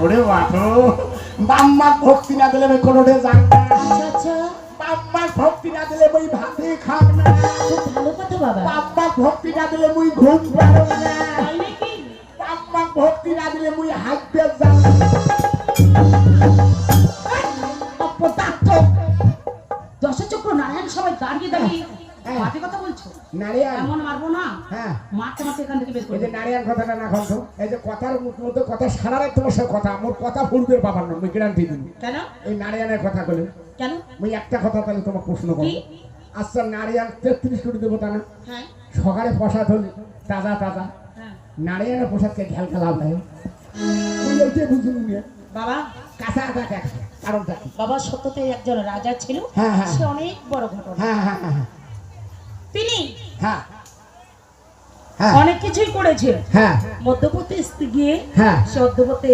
ওরে বাটো বাম্মা ভক্তি না দিলে কোনোটা যাক না। আচ্ছা আচ্ছা, বাম্মা ভক্তি না দিলে মই ভাতে খাব না। খুব ভালো কথা বাবা। বাম্মা ভক্তি না দিলে মই ঘুম পারব না। তাই নাকি? বাম্মা ভক্তি না দিলে মই হাঁটতে যাব। অপদার্থ, দশচক্র নারায়ণ সবাই দাঁড়িয়ে দাঁড়িয়ে বাজে কথা বলছো। নারিয়ান এমন মারবো না, হ্যাঁ মারতে মারতে এখান থেকে বের এই করে যে দেবো। নারিয়ান কথাটা না কন্ত এই যে কথার মধ্যে কথা সারা রাত তোমার সাথে কথা মোর কথা ভুলবে বাবার না মুই গ্যারান্টি দিই। কেন এই নারিয়ানের কথা কইলে কেন? মুই একটা কথা তাহলে তোমার প্রশ্ন করব। কি? আচ্ছা নারিয়ান 33 কোটি দেবো তা না? হ্যাঁ সকালে প্রসাদ হল তাজা তাজা, হ্যাঁ নারিয়ানের প্রসাদকে ঢেল খেলাম নাই তুই এইটা বুঝুন নিয়ে বাবা। কাঁচা আদা দেখ কারণটা কি? বাবা সত্যতে একজন রাজা ছিল, হ্যাঁ, হ্যাঁ। সে অনেক বড় ঘটনা। হ্যাঁ হ্যাঁ হ্যাঁ তিনি হ্যাঁ হ্যাঁ অনেক কিছুই করেছে। হ্যাঁ মধ্যপতি গিয়ে হ্যাঁ সে মধ্যপতি